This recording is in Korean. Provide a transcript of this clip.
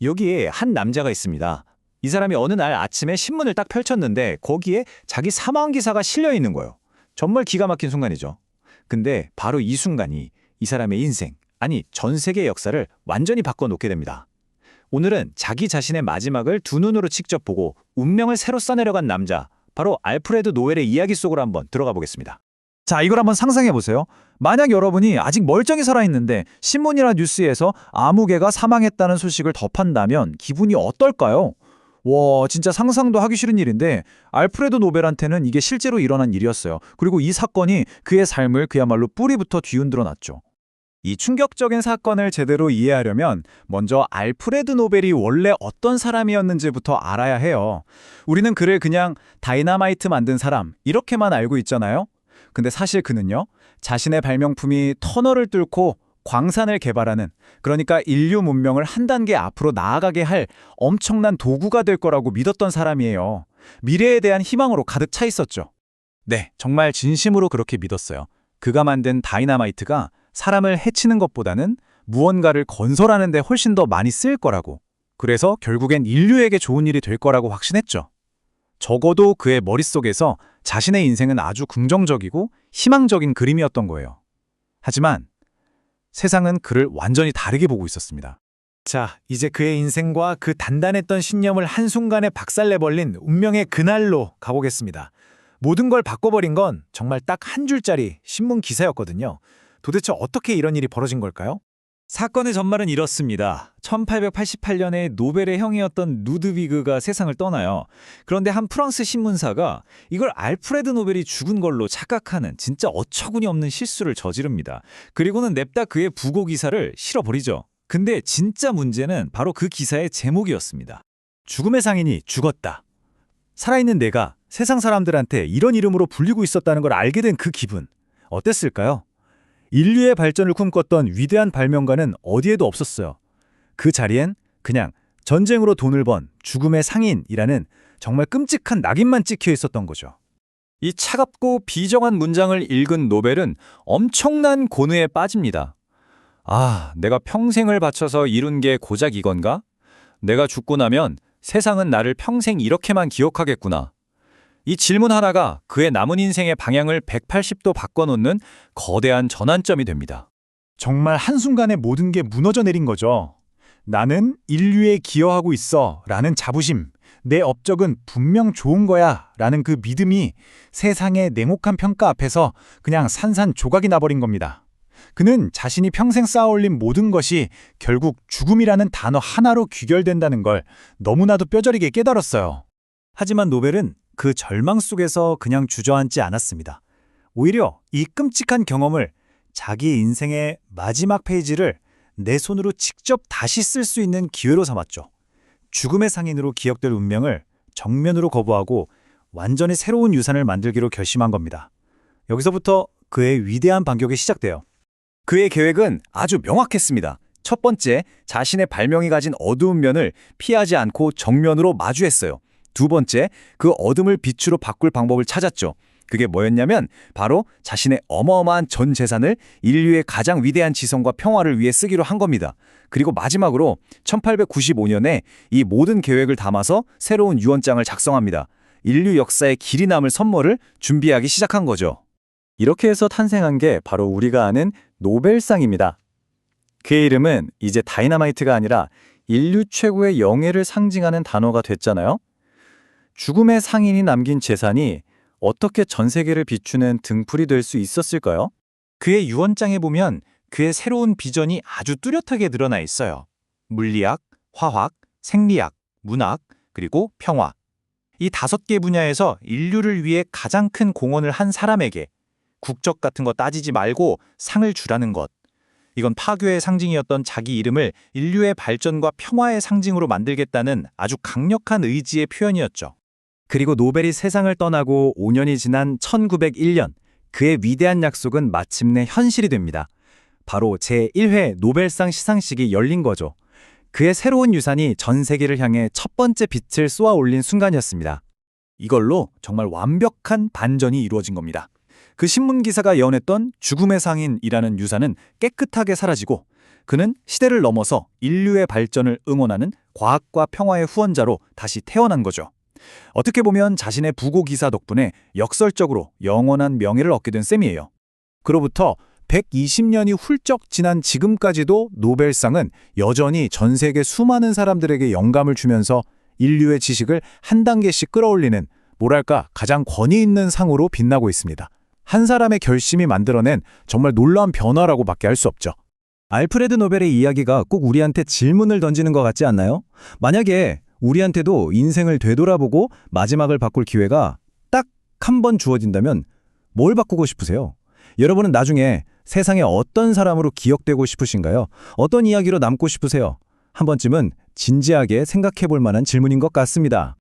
여기에 한 남자가 있습니다. 이 사람이 어느 날 아침에 신문을 딱 펼쳤는데 거기에 자기 사망 기사가 실려 있는 거예요. 정말 기가 막힌 순간이죠. 근데 바로 이 순간이 이 사람의 인생, 아니 전 세계의 역사를 완전히 바꿔놓게 됩니다. 오늘은 자기 자신의 마지막을 두 눈으로 직접 보고 운명을 새로 써내려간 남자, 바로 알프레드 노엘의 이야기 속으로 한번 들어가 보겠습니다. 자, 이걸 한번 상상해 보세요. 만약 여러분이 아직 멀쩡히 살아있는데 신문이나 뉴스에서 아무 개가 사망했다는 소식을 접한다면 기분이 어떨까요? 와, 진짜 상상도 하기 싫은 일인데 알프레드 노벨한테는 이게 실제로 일어난 일이었어요. 그리고 이 사건이 그의 삶을 그야말로 뿌리부터 뒤흔들어 놨죠. 이 충격적인 사건을 제대로 이해하려면 먼저 알프레드 노벨이 원래 어떤 사람이었는지부터 알아야 해요. 우리는 그를 그냥 다이너마이트 만든 사람, 이렇게만 알고 있잖아요. 근데 사실 그는요, 자신의 발명품이 터널을 뚫고 광산을 개발하는, 그러니까 인류 문명을 한 단계 앞으로 나아가게 할 엄청난 도구가 될 거라고 믿었던 사람이에요. 미래에 대한 희망으로 가득 차 있었죠. 네, 정말 진심으로 그렇게 믿었어요. 그가 만든 다이너마이트가 사람을 해치는 것보다는 무언가를 건설하는 데 훨씬 더 많이 쓰일 거라고. 그래서 결국엔 인류에게 좋은 일이 될 거라고 확신했죠. 적어도 그의 머릿속에서 자신의 인생은 아주 긍정적이고 희망적인 그림이었던 거예요. 하지만 세상은 그를 완전히 다르게 보고 있었습니다. 자, 이제 그의 인생과 그 단단했던 신념을 한순간에 박살내버린 운명의 그날로 가보겠습니다. 모든 걸 바꿔버린 건 정말 딱 한 줄짜리 신문 기사였거든요. 도대체 어떻게 이런 일이 벌어진 걸까요? 사건의 전말은 이렇습니다. 1888년에 노벨의 형이었던 루드위그가 세상을 떠나요. 그런데 한 프랑스 신문사가 이걸 알프레드 노벨이 죽은 걸로 착각하는 진짜 어처구니 없는 실수를 저지릅니다. 그리고는 냅다 그의 부고 기사를 실어버리죠. 근데 진짜 문제는 바로 그 기사의 제목이었습니다. 죽음의 상인이 죽었다. 살아있는 내가 세상 사람들한테 이런 이름으로 불리고 있었다는 걸 알게 된 그 기분. 어땠을까요? 인류의 발전을 꿈꿨던 위대한 발명가는 어디에도 없었어요. 그 자리엔 그냥 전쟁으로 돈을 번 죽음의 상인이라는 정말 끔찍한 낙인만 찍혀 있었던 거죠. 이 차갑고 비정한 문장을 읽은 노벨은 엄청난 고뇌에 빠집니다. 아, 내가 평생을 바쳐서 이룬 게 고작 이건가? 내가 죽고 나면 세상은 나를 평생 이렇게만 기억하겠구나. 이 질문 하나가 그의 남은 인생의 방향을 180도 바꿔놓는 거대한 전환점이 됩니다. 정말 한순간에 모든 게 무너져 내린 거죠. 나는 인류에 기여하고 있어 라는 자부심, 내 업적은 분명 좋은 거야 라는 그 믿음이 세상의 냉혹한 평가 앞에서 그냥 산산조각이 나버린 겁니다. 그는 자신이 평생 쌓아올린 모든 것이 결국 죽음이라는 단어 하나로 귀결된다는 걸 너무나도 뼈저리게 깨달았어요. 하지만 노벨은 그 절망 속에서 그냥 주저앉지 않았습니다. 오히려 이 끔찍한 경험을 자기 인생의 마지막 페이지를 내 손으로 직접 다시 쓸 수 있는 기회로 삼았죠. 죽음의 상인으로 기억될 운명을 정면으로 거부하고 완전히 새로운 유산을 만들기로 결심한 겁니다. 여기서부터 그의 위대한 반격이 시작돼요. 그의 계획은 아주 명확했습니다. 첫 번째, 자신의 발명이 가진 어두운 면을 피하지 않고 정면으로 마주했어요. 두 번째, 그 어둠을 빛으로 바꿀 방법을 찾았죠. 그게 뭐였냐면 바로 자신의 어마어마한 전 재산을 인류의 가장 위대한 지성과 평화를 위해 쓰기로 한 겁니다. 그리고 마지막으로 1895년에 이 모든 계획을 담아서 새로운 유언장을 작성합니다. 인류 역사에 길이 남을 선물을 준비하기 시작한 거죠. 이렇게 해서 탄생한 게 바로 우리가 아는 노벨상입니다. 그의 이름은 이제 다이너마이트가 아니라 인류 최고의 영예를 상징하는 단어가 됐잖아요. 죽음의 상인이 남긴 재산이 어떻게 전 세계를 비추는 등불이 될 수 있었을까요? 그의 유언장에 보면 그의 새로운 비전이 아주 뚜렷하게 드러나 있어요. 물리학, 화학, 생리학, 문학, 그리고 평화. 이 5개 분야에서 인류를 위해 가장 큰 공헌을 한 사람에게 국적 같은 거 따지지 말고 상을 주라는 것. 이건 파괴의 상징이었던 자기 이름을 인류의 발전과 평화의 상징으로 만들겠다는 아주 강력한 의지의 표현이었죠. 그리고 노벨이 세상을 떠나고 5년이 지난 1901년, 그의 위대한 약속은 마침내 현실이 됩니다. 바로 제1회 노벨상 시상식이 열린 거죠. 그의 새로운 유산이 전 세계를 향해 첫 번째 빛을 쏘아 올린 순간이었습니다. 이걸로 정말 완벽한 반전이 이루어진 겁니다. 그 신문 기사가 예언했던 죽음의 상인이라는 유산은 깨끗하게 사라지고 그는 시대를 넘어서 인류의 발전을 응원하는 과학과 평화의 후원자로 다시 태어난 거죠. 어떻게 보면 자신의 부고 기사 덕분에 역설적으로 영원한 명예를 얻게 된 셈이에요. 그로부터 120년이 훌쩍 지난 지금까지도 노벨상은 여전히 전 세계 수많은 사람들에게 영감을 주면서 인류의 지식을 한 단계씩 끌어올리는 뭐랄까 가장 권위 있는 상으로 빛나고 있습니다. 한 사람의 결심이 만들어낸 정말 놀라운 변화라고밖에 할 수 없죠. 알프레드 노벨의 이야기가 꼭 우리한테 질문을 던지는 것 같지 않나요? 만약에 우리한테도 인생을 되돌아보고 마지막을 바꿀 기회가 딱 한 번 주어진다면 뭘 바꾸고 싶으세요? 여러분은 나중에 세상에 어떤 사람으로 기억되고 싶으신가요? 어떤 이야기로 남고 싶으세요? 한 번쯤은 진지하게 생각해 볼 만한 질문인 것 같습니다.